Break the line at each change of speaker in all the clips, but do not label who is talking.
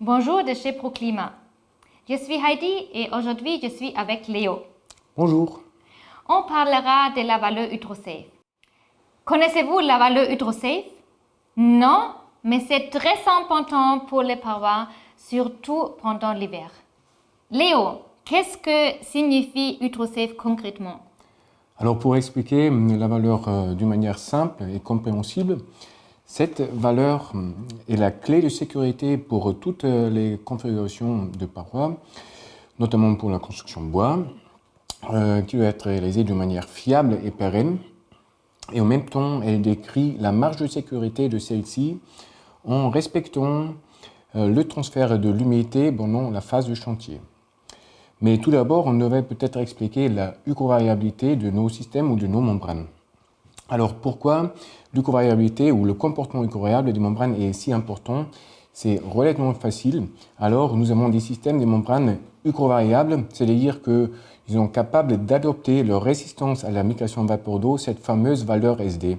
Bonjour de chez ProClimat. Je suis Heidi et aujourd'hui je suis avec Léo.
Bonjour.
On parlera de la valeur HydroSafe. Connaissez-vous la valeur HydroSafe? Non, mais c'est très important pour les parois, surtout pendant l'hiver. Léo, qu'est-ce que signifie HydroSafe concrètement?
Alors pour expliquer la valeur d'une manière simple et compréhensible, cette valeur est la clé de sécurité pour toutes les configurations de parois, notamment pour la construction bois, qui doit être réalisée de manière fiable et pérenne. Et en même temps, elle décrit la marge de sécurité de celle-ci en respectant le transfert de l'humidité pendant la phase de chantier. Mais tout d'abord, on devrait peut-être expliquer la hycrovariabilité de nos systèmes ou de nos membranes. Alors pourquoi l'hycrovariabilité ou le comportement hycrovariable des membranes est si important? C'est relativement facile. Alors nous avons des systèmes de membranes hycrovariables, c'est-à-dire qu'ils sont capables d'adopter leur résistance à la migration de vapeur d'eau, cette fameuse valeur SD.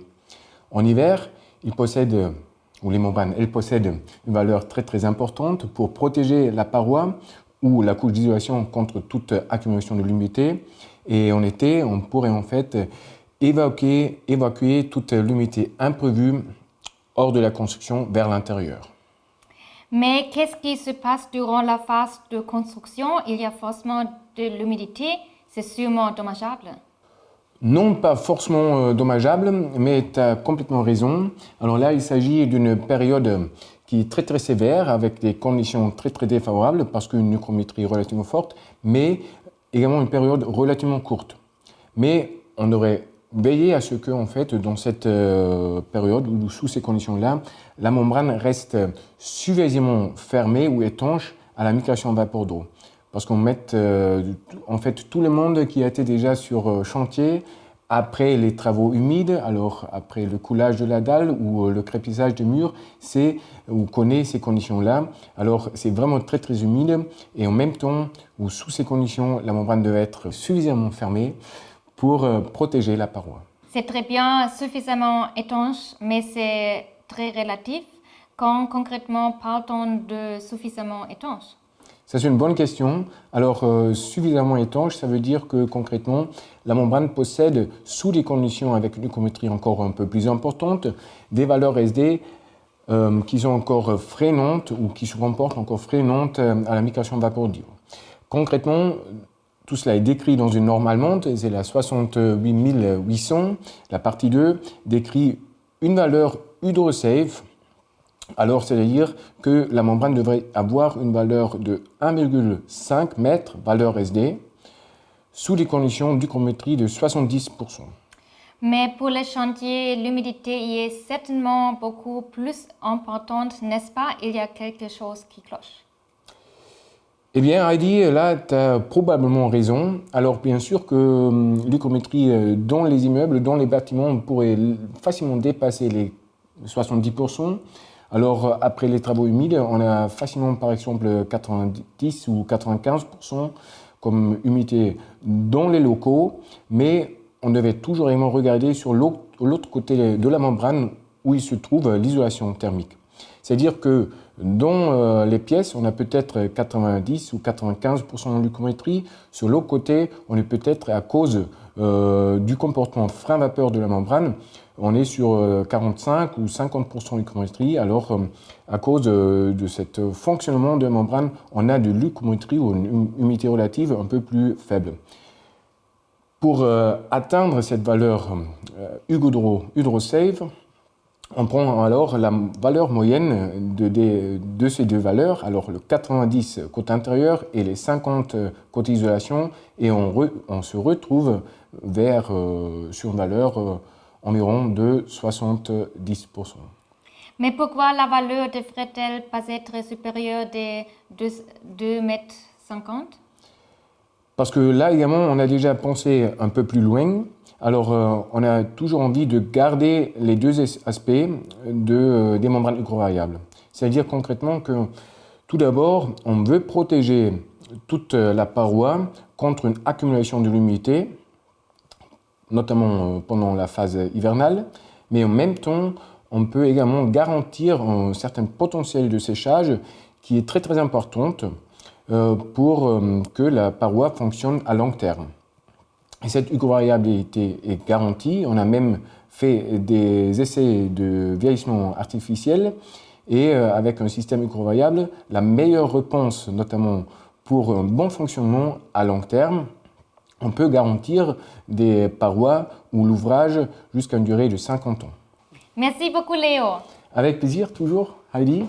En hiver, les membranes, elles possèdent une valeur très importante pour protéger la paroi ou la couche d'isolation contre toute accumulation de l'humidité. Et en été, on pourrait en fait évacuer toute l'humidité imprévue hors de la construction vers l'intérieur.
Mais qu'est-ce qui se passe durant la phase de construction? Il y a forcément de l'humidité, c'est sûrement dommageable.
Non, pas forcément dommageable, mais tu as complètement raison. Alors là, il s'agit d'une période qui est très sévère, avec des conditions très défavorables, parce qu'une hygrométrie relativement forte, mais également une période relativement courte. Mais on devrait veiller à ce que, en fait, dans cette période ou sous ces conditions-là, la membrane reste suffisamment fermée ou étanche à la migration en vapeur d'eau. Parce qu'on met, en fait, tout le monde qui a été déjà sur chantier, après les travaux humides, alors après le coulage de la dalle ou le crépissage des murs, on connaît ces conditions-là. Alors c'est vraiment très humide et en même temps, ou sous ces conditions, la membrane doit être suffisamment fermée pour protéger la paroi.
C'est très bien, suffisamment étanche, mais c'est très relatif. Quand concrètement parle-t-on de suffisamment étanche?
Ça, c'est une bonne question. Alors, suffisamment étanche, ça veut dire que concrètement, la membrane possède, sous des conditions avec une hygrométrie encore un peu plus importante, des valeurs SD qui sont encore freinantes ou qui se comportent encore freinantes à la migration de vapeur d'eau. Concrètement, tout cela est décrit dans une norme allemande, c'est la 68800. La partie 2 décrit une valeur HydroSafe. Alors, c'est-à-dire que la membrane devrait avoir une valeur de 1,5 m, valeur SD, sous des conditions d'hygrométrie de 70%.
Mais pour les chantiers, l'humidité y est certainement beaucoup plus importante, n'est-ce pas? Il y a quelque chose qui cloche.
Eh bien, Heidi, là, tu as probablement raison. Alors, bien sûr que l'hygrométrie dans les immeubles, dans les bâtiments, pourrait facilement dépasser les 70%. Alors, après les travaux humides, on a facilement, par exemple, 90 ou 95% comme humidité dans les locaux, mais on devait toujours également regarder sur l'autre côté de la membrane où il se trouve l'isolation thermique. C'est-à-dire que dans les pièces, on a peut-être 90 ou 95% de l'hygrométrie. Sur l'autre côté, on est peut-être, à cause du comportement frein-vapeur de la membrane, on est sur 45 ou 50% d'hygrométrie. Alors, à cause de ce fonctionnement de la membrane, on a de l'hygrométrie ou une humidité relative un peu plus faible. Pour atteindre cette valeur HydroSafe, on prend alors la valeur moyenne de ces deux valeurs, alors le 90 côté intérieur et les 50 côté isolation, et on se retrouve sur une valeur environ de 70%.
Mais pourquoi la valeur devrait-elle pas être supérieure de 2,50 m?
Parce que là également, on a déjà pensé un peu plus loin. Alors, on a toujours envie de garder les deux aspects des membranes hycrovariables. C'est-à-dire concrètement que, tout d'abord, on veut protéger toute la paroi contre une accumulation de l'humidité, notamment pendant la phase hivernale, mais en même temps, on peut également garantir un certain potentiel de séchage qui est très importante pour que la paroi fonctionne à long terme. Et cette hygovariabilité est garantie. On a même fait des essais de vieillissement artificiel et avec un système hygovariable, la meilleure réponse, notamment pour un bon fonctionnement à long terme, on peut garantir des parois ou l'ouvrage jusqu'à une durée de 50 ans.
Merci beaucoup, Léo.
Avec plaisir, toujours, Heidi.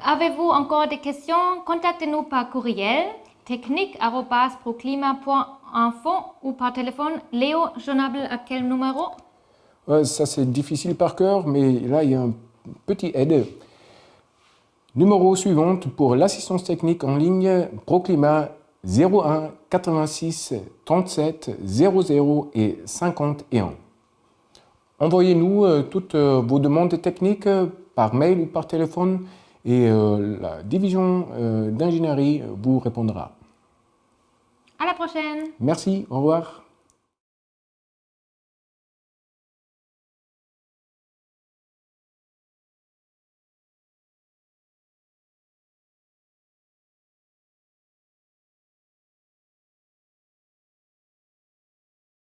Avez-vous encore des questions? Contactez-nous par courriel technique@proclima.info ou par téléphone. Léo, joignable à quel numéro?
Ça, c'est difficile par cœur, mais là, il y a un petit aide. Numéro suivant pour l'assistance technique en ligne, Proclima 01 86 37 00 et 51. Envoyez-nous toutes vos demandes techniques par mail ou par téléphone et la division d'ingénierie vous répondra.
À la prochaine.
Merci, au revoir.